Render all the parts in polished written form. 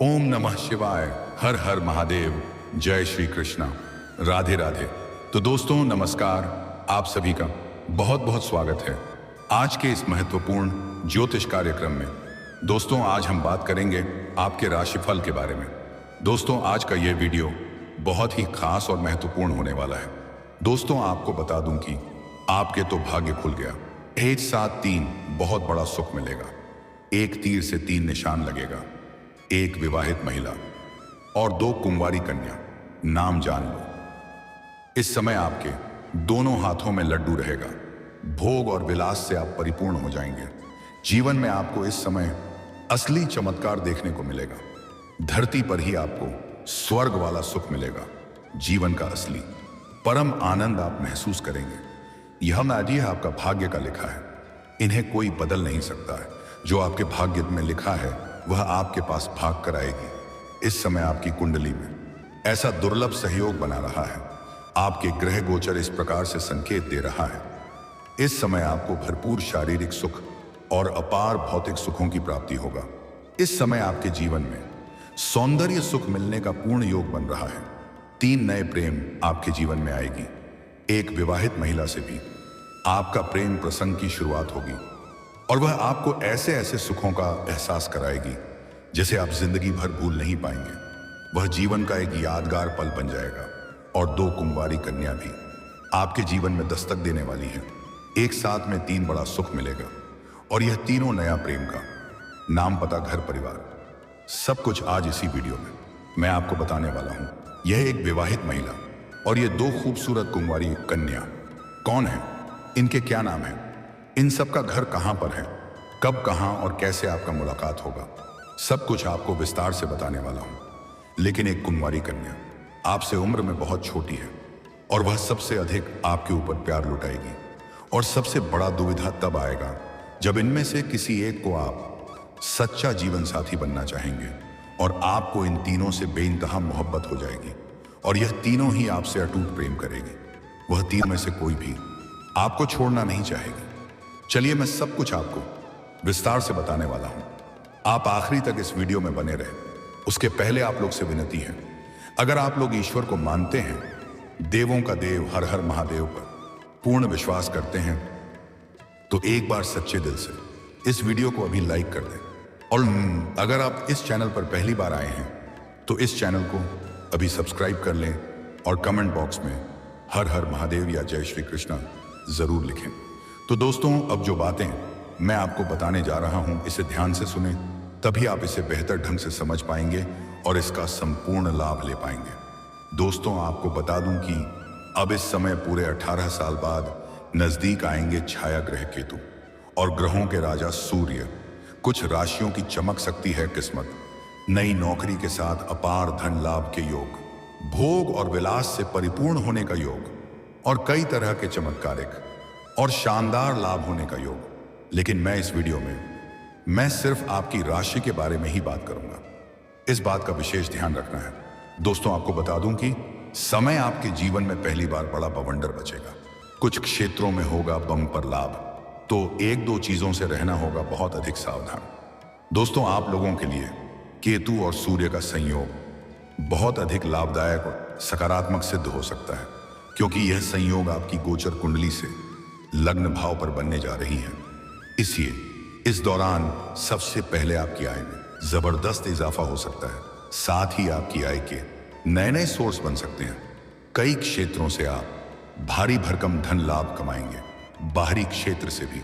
ओम नमः शिवाय। हर हर महादेव। जय श्री कृष्णा। राधे राधे। तो दोस्तों नमस्कार, आप सभी का बहुत बहुत स्वागत है आज के इस महत्वपूर्ण ज्योतिष कार्यक्रम में। दोस्तों आज हम बात करेंगे आपके राशिफल के बारे में। दोस्तों आज का यह वीडियो बहुत ही खास और महत्वपूर्ण होने वाला है। दोस्तों आपको बता दूं कि आपके तो भाग्य खुल गया। 173 बहुत बड़ा सुख मिलेगा। एक तीर से 3 निशान लगेगा। एक विवाहित महिला और 2 कुंवारी कन्या, नाम जान लो। इस समय आपके दोनों हाथों में लड्डू रहेगा। भोग और विलास से आप परिपूर्ण हो जाएंगे। जीवन में आपको इस समय असली चमत्कार देखने को मिलेगा। धरती पर ही आपको स्वर्ग वाला सुख मिलेगा। जीवन का असली परम आनंद आप महसूस करेंगे। यह नादिया आपका भाग्य का लिखा है, इन्हें कोई बदल नहीं सकता है। जो आपके भाग्य में लिखा है वह आपके पास भाग कर आएगी। इस समय आपकी कुंडली में ऐसा दुर्लभ सहयोग बना रहा है। आपके ग्रह गोचर इस प्रकार से संकेत दे रहा है। इस समय आपको भरपूर शारीरिक सुख और अपार भौतिक सुखों की प्राप्ति होगा। इस समय आपके जीवन में सौंदर्य सुख मिलने का पूर्ण योग बन रहा है। 3 नए प्रेम आपके जीवन में आएगी। एक विवाहित महिला से भी आपका प्रेम प्रसंग की शुरुआत होगी और वह आपको ऐसे ऐसे सुखों का एहसास कराएगी जिसे आप जिंदगी भर भूल नहीं पाएंगे। वह जीवन का एक यादगार पल बन जाएगा। और 2 कुंवारी कन्या भी आपके जीवन में दस्तक देने वाली हैं। एक साथ में 3 बड़ा सुख मिलेगा और यह तीनों नया प्रेम का नाम, पता, घर, परिवार, सब कुछ आज इसी वीडियो में मैं आपको बताने वाला हूं। यह एक विवाहित महिला और ये 2 खूबसूरत कुंवारी कन्या कौन है, इनके क्या नाम है, इन सब का घर कहां पर है, कब, कहां और कैसे आपका मुलाकात होगा, सब कुछ आपको विस्तार से बताने वाला हूं। लेकिन एक कुंवारी कन्या आपसे उम्र में बहुत छोटी है और वह सबसे अधिक आपके ऊपर प्यार लुटाएगी। और सबसे बड़ा दुविधा तब आएगा जब इनमें से किसी एक को आप सच्चा जीवन साथी बनना चाहेंगे और आपको इन तीनों से बेइंतहा मोहब्बत हो जाएगी और यह तीनों ही आपसे अटूट प्रेम करेगी। वह तीनों में से कोई भी आपको छोड़ना नहीं चाहेगी। चलिए मैं सब कुछ आपको विस्तार से बताने वाला हूं। आप आखिरी तक इस वीडियो में बने रहे। उसके पहले आप लोग से विनती है, अगर आप लोग ईश्वर को मानते हैं, देवों का देव हर हर महादेव पर पूर्ण विश्वास करते हैं, तो एक बार सच्चे दिल से इस वीडियो को अभी लाइक कर दें। और अगर आप इस चैनल पर पहली बार आए हैं तो इस चैनल को अभी सब्सक्राइब कर लें और कमेंट बॉक्स में हर हर महादेव या जय श्री कृष्णा जरूर लिखें। तो दोस्तों अब जो बातें मैं आपको बताने जा रहा हूं, इसे ध्यान से सुने, तभी आप इसे बेहतर ढंग से समझ पाएंगे और इसका संपूर्ण लाभ ले पाएंगे। दोस्तों आपको बता दूं कि अब इस समय पूरे 18 साल बाद नजदीक आएंगे छाया ग्रह केतु और ग्रहों के राजा सूर्य। कुछ राशियों की चमक सकती है किस्मत। नई नौकरी के साथ अपार धन लाभ के योग, भोग और विलास से परिपूर्ण होने का योग और कई तरह के चमत्कारिक और शानदार लाभ होने का योग। लेकिन मैं इस वीडियो में मैं सिर्फ आपकी राशि के बारे में ही बात करूंगा। इस बात का विशेष ध्यान रखना है। दोस्तों आपको बता दूं कि समय आपके जीवन में पहली बार बड़ा बवंडर बचेगा। कुछ क्षेत्रों में होगा बम्पर लाभ, तो 1-2 चीजों से रहना होगा बहुत अधिक सावधान। दोस्तों आप लोगों के लिए केतु और सूर्य का संयोग बहुत अधिक लाभदायक और सकारात्मक सिद्ध हो सकता है, क्योंकि यह संयोग आपकी गोचर कुंडली से लग्न भाव पर बनने जा रही है। इसलिए इस दौरान सबसे पहले आपकी आय में जबरदस्त इजाफा हो सकता है। साथ ही आपकी आय के नए नए सोर्स बन सकते हैं। कई क्षेत्रों से आप भारी भरकम धन लाभ कमाएंगे। बाहरी क्षेत्र से भी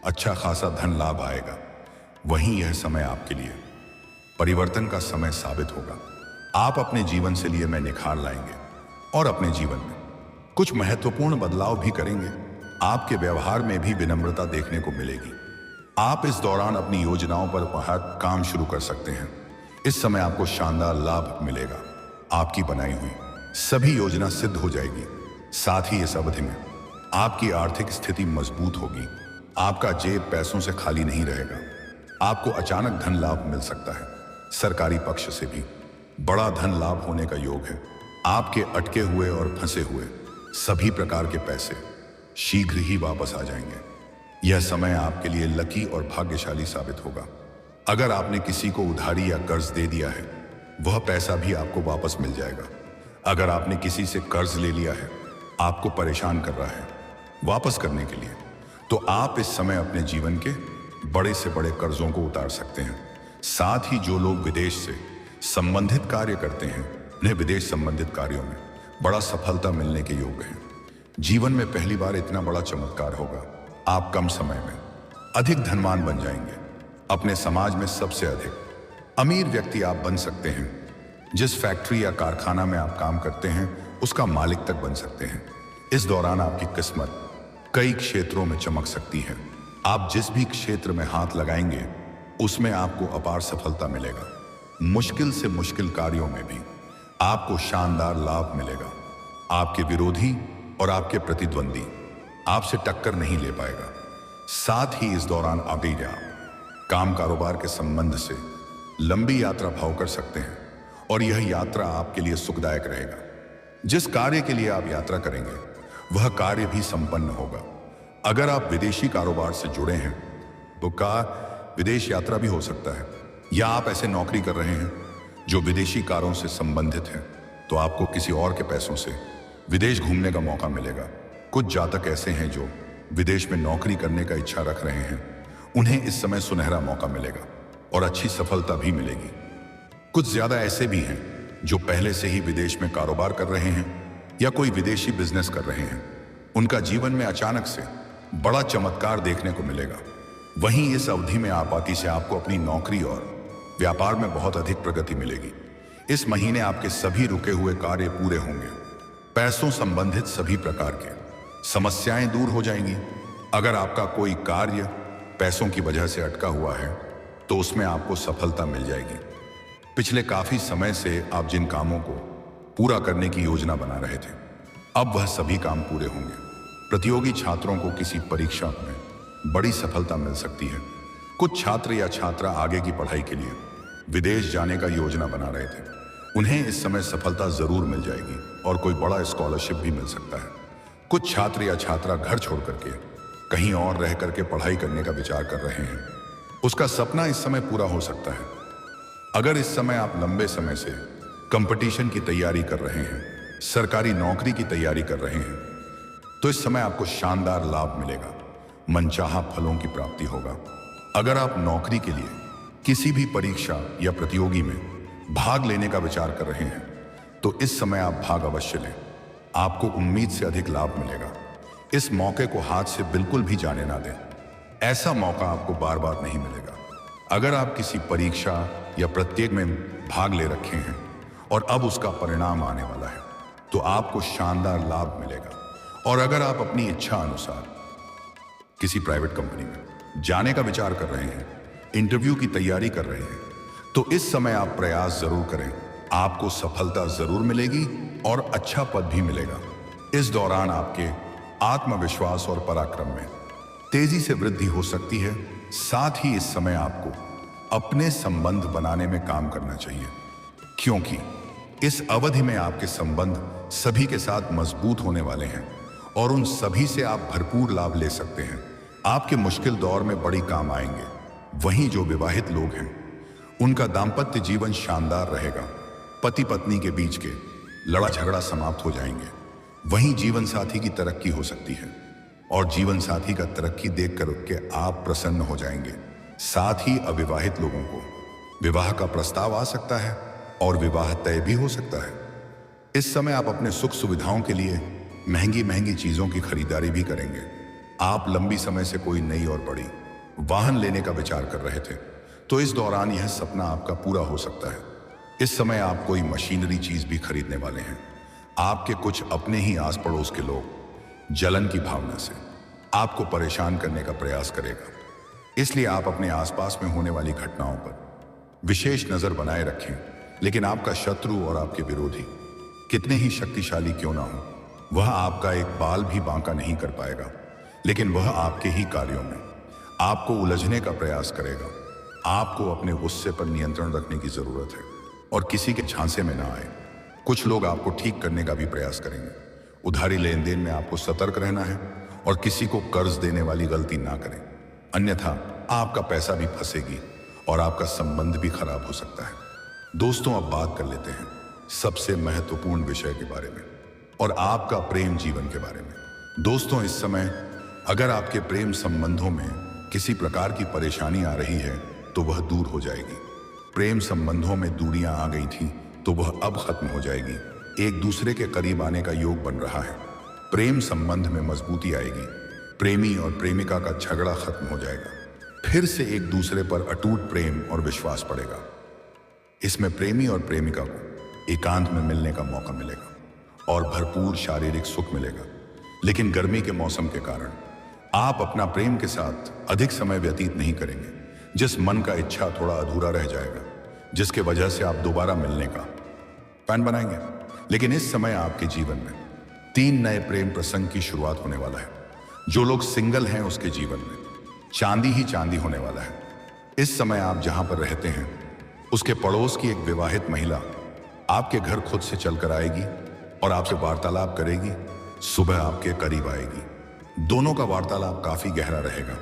अच्छा खासा धन लाभ आएगा। वहीं यह समय आपके लिए परिवर्तन का समय साबित होगा। आप अपने जीवन से लिए में निखार लाएंगे और अपने जीवन में कुछ महत्वपूर्ण बदलाव भी करेंगे। आपके व्यवहार में भी विनम्रता देखने को मिलेगी। आप इस दौरान अपनी योजनाओं पर काम शुरू कर सकते हैं। इस समय आपको शानदार लाभ मिलेगा। आपकी बनाई हुई सभी योजना सिद्ध हो जाएगी। साथ ही इस अवधि में आपकी आर्थिक स्थिति मजबूत होगी। आपका जेब पैसों से खाली नहीं रहेगा। आपको अचानक धन लाभ मिल सकता है। सरकारी पक्ष से भी बड़ा धन लाभ होने का योग है। आपके अटके हुए और फंसे हुए सभी प्रकार के पैसे शीघ्र ही वापस आ जाएंगे। यह समय आपके लिए लकी और भाग्यशाली साबित होगा। अगर आपने किसी को उधारी या कर्ज दे दिया है, वह पैसा भी आपको वापस मिल जाएगा। अगर आपने किसी से कर्ज ले लिया है, आपको परेशान कर रहा है वापस करने के लिए, तो आप इस समय अपने जीवन के बड़े से बड़े कर्जों को उतार सकते हैं। साथ ही जो लोग विदेश से संबंधित कार्य करते हैं, उन्हें विदेश संबंधित कार्यों में बड़ा सफलता मिलने के योग हैं। जीवन में पहली बार इतना बड़ा चमत्कार होगा। आप कम समय में अधिक धनवान बन जाएंगे। अपने समाज में सबसे अधिक अमीर व्यक्ति आप बन सकते हैं। जिस फैक्ट्री या कारखाना में आप काम करते हैं, उसका मालिक तक बन सकते हैं। इस दौरान आपकी किस्मत कई क्षेत्रों में चमक सकती है। आप जिस भी क्षेत्र में हाथ लगाएंगे, उसमें आपको अपार सफलता मिलेगा। मुश्किल से मुश्किल कार्यों में भी आपको शानदार लाभ मिलेगा। आपके विरोधी और आपके प्रतिद्वंदी आपसे टक्कर नहीं ले पाएगा। साथ ही इस दौरान आगे आप काम कारोबार के संबंध से लंबी यात्रा भाव कर सकते हैं और यह यात्रा आपके लिए सुखदायक रहेगा। जिस कार्य के लिए आप यात्रा करेंगे, वह कार्य भी संपन्न होगा। अगर आप विदेशी कारोबार से जुड़े हैं, तो विदेश यात्रा भी हो सकता है। या आप ऐसे नौकरी कर रहे हैं जो विदेशी कारों से संबंधित है, तो आपको किसी और के पैसों से विदेश घूमने का मौका मिलेगा। कुछ जातक ऐसे हैं जो विदेश में नौकरी करने का इच्छा रख रहे हैं, उन्हें इस समय सुनहरा मौका मिलेगा और अच्छी सफलता भी मिलेगी। कुछ ज्यादा ऐसे भी हैं जो पहले से ही विदेश में कारोबार कर रहे हैं या कोई विदेशी बिजनेस कर रहे हैं। उनका जीवन में अचानक से बड़ा चमत्कार देखने को मिलेगा। वहीं इस अवधि में आपाती से आपको अपनी नौकरी और व्यापार में बहुत अधिक प्रगति मिलेगी। इस महीने आपके सभी रुके हुए कार्य पूरे होंगे। पैसों संबंधित सभी प्रकार के समस्याएं दूर हो जाएंगी। अगर आपका कोई कार्य पैसों की वजह से अटका हुआ है, तो उसमें आपको सफलता मिल जाएगी। पिछले काफी समय से आप जिन कामों को पूरा करने की योजना बना रहे थे, अब वह सभी काम पूरे होंगे। प्रतियोगी छात्रों को किसी परीक्षा में बड़ी सफलता मिल सकती है। कुछ छात्र या छात्रा आगे की पढ़ाई के लिए विदेश जाने का योजना बना रहे थे, उन्हें इस समय सफलता जरूर मिल जाएगी और कोई बड़ा स्कॉलरशिप भी मिल सकता है। कुछ छात्र या छात्रा घर छोड़ करके कहीं और रह करके पढ़ाई करने का विचार कर रहे हैं, उसका सपना इस समय पूरा हो सकता है। अगर इस समय आप लंबे समय से कंपटीशन की तैयारी कर रहे हैं, सरकारी नौकरी की तैयारी कर रहे हैं, तो इस समय आपको शानदार लाभ मिलेगा। मनचाहा फलों की प्राप्ति होगा। अगर आप नौकरी के लिए किसी भी परीक्षा या प्रतियोगी में भाग लेने का विचार कर रहे हैं, तो इस समय आप भाग अवश्य लें। आपको उम्मीद से अधिक लाभ मिलेगा। इस मौके को हाथ से बिल्कुल भी जाने ना दें। ऐसा मौका आपको बार बार नहीं मिलेगा। अगर आप किसी परीक्षा या प्रत्येक में भाग ले रखे हैं और अब उसका परिणाम आने वाला है, तो आपको शानदार लाभ मिलेगा। और अगर आप अपनी इच्छा अनुसार किसी प्राइवेट कंपनी में जाने का विचार कर रहे हैं, इंटरव्यू की तैयारी कर रहे हैं, तो इस समय आप प्रयास जरूर करें। आपको सफलता जरूर मिलेगी और अच्छा पद भी मिलेगा। इस दौरान आपके आत्मविश्वास और पराक्रम में तेजी से वृद्धि हो सकती है। साथ ही इस समय आपको अपने संबंध बनाने में काम करना चाहिए, क्योंकि इस अवधि में आपके संबंध सभी के साथ मजबूत होने वाले हैं और उन सभी से आप भरपूर लाभ ले सकते हैं। आपके मुश्किल दौर में बड़ी काम आएंगे। वहीं जो विवाहित लोग हैं, उनका दाम्पत्य जीवन शानदार रहेगा। पति पत्नी के बीच के लड़ा झगड़ा समाप्त हो जाएंगे। वहीं जीवन साथी की तरक्की हो सकती है और जीवन साथी का तरक्की देख कर के आप प्रसन्न हो जाएंगे। साथ ही अविवाहित लोगों को विवाह का प्रस्ताव आ सकता है और विवाह तय भी हो सकता है। इस समय आप अपने सुख सुविधाओं के लिए महंगी महंगी चीजों की खरीदारी भी करेंगे। आप लंबी समय से कोई नई और बड़ी वाहन लेने का विचार कर रहे थे, तो इस दौरान यह सपना आपका पूरा हो सकता है। इस समय आप कोई मशीनरी चीज भी खरीदने वाले हैं। आपके कुछ अपने ही आस पड़ोस के लोग जलन की भावना से आपको परेशान करने का प्रयास करेगा। इसलिए आप अपने आसपास में होने वाली घटनाओं पर विशेष नजर बनाए रखें। लेकिन आपका शत्रु और आपके विरोधी कितने ही शक्तिशाली क्यों ना हो, वह आपका एक बाल भी बांका नहीं कर पाएगा। लेकिन वह आपके ही कार्यों में आपको उलझने का प्रयास करेगा। आपको अपने गुस्से पर नियंत्रण रखने की जरूरत है और किसी के झांसे में ना आए। कुछ लोग आपको ठीक करने का भी प्रयास करेंगे। उधारी लेन देन में आपको सतर्क रहना है और किसी को कर्ज देने वाली गलती ना करें, अन्यथा आपका पैसा भी फंसेगी और आपका संबंध भी खराब हो सकता है। दोस्तों, अब बात कर लेते हैं सबसे महत्वपूर्ण विषय के बारे में और आपका प्रेम जीवन के बारे में। दोस्तों, इस समय अगर आपके प्रेम संबंधों में किसी प्रकार की परेशानी आ रही है तो वह दूर हो जाएगी। प्रेम संबंधों में दूरियां आ गई थी तो वह अब खत्म हो जाएगी। एक दूसरे के करीब आने का योग बन रहा है। प्रेम संबंध में मजबूती आएगी। प्रेमी और प्रेमिका का झगड़ा खत्म हो जाएगा। फिर से एक दूसरे पर अटूट प्रेम और विश्वास पड़ेगा। इसमें प्रेमी और प्रेमिका को एकांत में मिलने का मौका मिलेगा और भरपूर शारीरिक सुख मिलेगा। लेकिन गर्मी के मौसम के कारण आप अपना प्रेम के साथ अधिक समय व्यतीत नहीं करेंगे। जिस मन का इच्छा थोड़ा अधूरा रह जाएगा, जिसके वजह से आप दोबारा मिलने का प्लान बनाएंगे। लेकिन इस समय आपके जीवन में 3 नए प्रेम प्रसंग की शुरुआत होने वाला है। जो लोग सिंगल हैं उसके जीवन में चांदी ही चांदी होने वाला है। इस समय आप जहां पर रहते हैं उसके पड़ोस की एक विवाहित महिला आपके घर खुद से चलकर आएगी और आपसे वार्तालाप करेगी। सुबह आपके करीब आएगी। दोनों का वार्तालाप काफी गहरा रहेगा।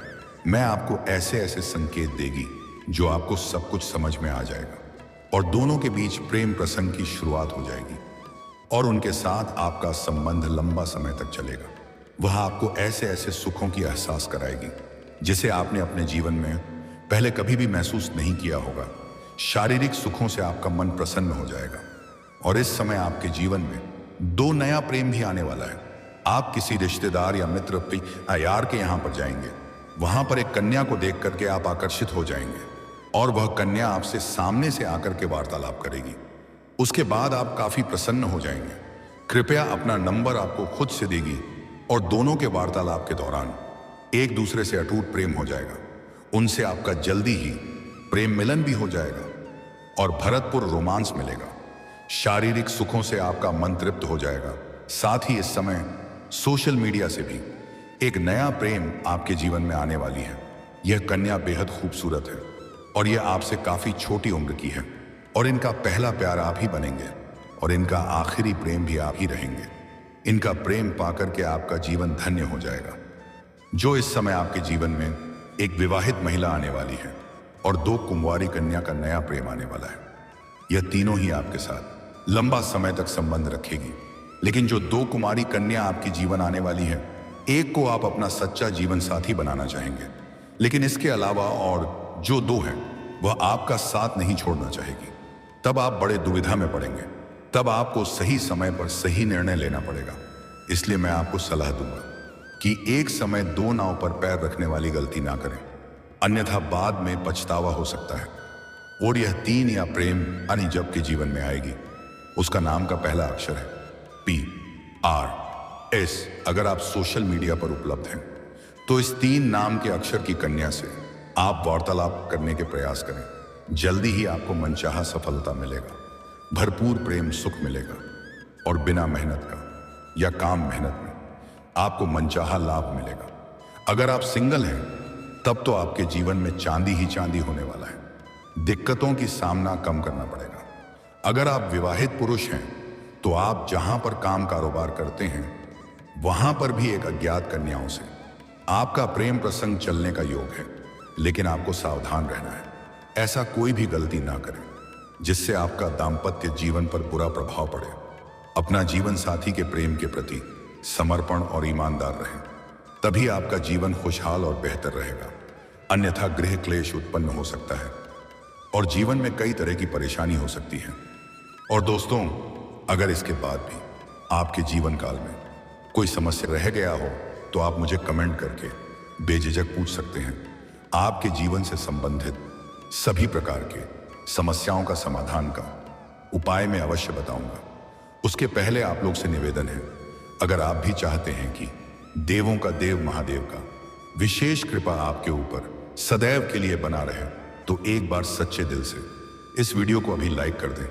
मैं आपको ऐसे ऐसे संकेत देगी जो आपको सब कुछ समझ में आ जाएगा और दोनों के बीच प्रेम प्रसंग की शुरुआत हो जाएगी और उनके साथ आपका संबंध लंबा समय तक चलेगा। वह आपको ऐसे ऐसे सुखों की एहसास कराएगी जिसे आपने अपने जीवन में पहले कभी भी महसूस नहीं किया होगा। शारीरिक सुखों से आपका मन प्रसन्न हो जाएगा और इस समय आपके जीवन में 2 नया प्रेम भी आने वाला है। आप किसी रिश्तेदार या मित्र यार के यहाँ पर जाएंगे। वहां पर एक कन्या को देख करके आप आकर्षित हो जाएंगे और वह कन्या आपसे सामने से आकर के वार्तालाप करेगी। उसके बाद आप काफी प्रसन्न हो जाएंगे। कृपया अपना नंबर आपको खुद से देगी और दोनों के वार्तालाप के दौरान एक दूसरे से अटूट प्रेम हो जाएगा। उनसे आपका जल्दी ही प्रेम मिलन भी हो जाएगा और भरतपुर रोमांस मिलेगा। शारीरिक सुखों से आपका मन तृप्त हो जाएगा। साथ ही इस समय सोशल मीडिया से भी एक नया प्रेम आपके जीवन में आने वाली है। यह कन्या बेहद खूबसूरत है और यह आपसे काफी छोटी उम्र की है और इनका पहला प्यार आप ही बनेंगे और इनका आखिरी प्रेम भी आप ही रहेंगे। इनका प्रेम पाकर के आपका जीवन धन्य हो जाएगा। जो इस समय आपके जीवन में एक विवाहित महिला आने वाली है और 2 कुंवारी कन्या का नया प्रेम आने वाला है। यह तीनों ही आपके साथ लंबा समय तक संबंध रखेगी। लेकिन जो 2 कुमारी कन्या आपके जीवन आने वाली है, एक को आप अपना सच्चा जीवन साथी बनाना चाहेंगे, लेकिन इसके अलावा और जो 2 हैं वह आपका साथ नहीं छोड़ना चाहेगी। तब आप बड़े दुविधा में पड़ेंगे। तब आपको सही समय पर सही निर्णय लेना पड़ेगा। इसलिए मैं आपको सलाह दूंगा कि एक समय 2 नाव पर पैर रखने वाली गलती ना करें, अन्यथा बाद में पछतावा हो सकता है। और यह 3 या प्रेम यानी जब के जीवन में आएगी, उसका नाम का पहला अक्षर है PRS। अगर आप सोशल मीडिया पर उपलब्ध हैं तो इस 3 नाम के अक्षर की कन्या से आप वार्तालाप करने के प्रयास करें। जल्दी ही आपको मनचाहा सफलता मिलेगा, भरपूर प्रेम सुख मिलेगा और बिना मेहनत का या काम मेहनत में आपको मनचाहा लाभ मिलेगा। अगर आप सिंगल हैं तब तो आपके जीवन में चांदी ही चांदी होने वाला है। दिक्कतों की सामना कम करना पड़ेगा। अगर आप विवाहित पुरुष हैं तो आप जहां पर काम कारोबार करते हैं वहां पर भी एक अज्ञात कन्याओं से आपका प्रेम प्रसंग चलने का योग है। लेकिन आपको सावधान रहना है। ऐसा कोई भी गलती ना करें जिससे आपका दाम्पत्य जीवन पर बुरा प्रभाव पड़े। अपना जीवन साथी के प्रेम के प्रति समर्पण और ईमानदार रहें, तभी आपका जीवन खुशहाल और बेहतर रहेगा। अन्यथा गृह क्लेश उत्पन्न हो सकता है और जीवन में कई तरह की परेशानी हो सकती है। और दोस्तों, अगर इसके बाद भी आपके जीवन काल में कोई समस्या रह गया हो तो आप मुझे कमेंट करके बेझिझक पूछ सकते हैं। आपके जीवन से संबंधित सभी प्रकार के समस्याओं का समाधान का उपाय मैं अवश्य बताऊंगा। उसके पहले आप लोग से निवेदन है, अगर आप भी चाहते हैं कि देवों का देव महादेव का विशेष कृपा आपके ऊपर सदैव के लिए बना रहे, तो एक बार सच्चे दिल से इस वीडियो को अभी लाइक कर दें।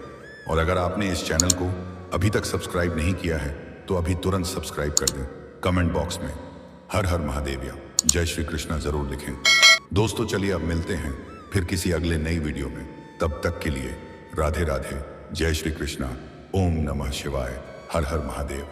और अगर आपने इस चैनल को अभी तक सब्सक्राइब नहीं किया है तो अभी तुरंत सब्सक्राइब कर दें। कमेंट बॉक्स में हर हर महादेव या जय श्री कृष्णा जरूर लिखें। दोस्तों, चलिए अब मिलते हैं फिर किसी अगले नई वीडियो में। तब तक के लिए राधे राधे, जय श्री कृष्णा, ओम नमः शिवाय, हर हर महादेव।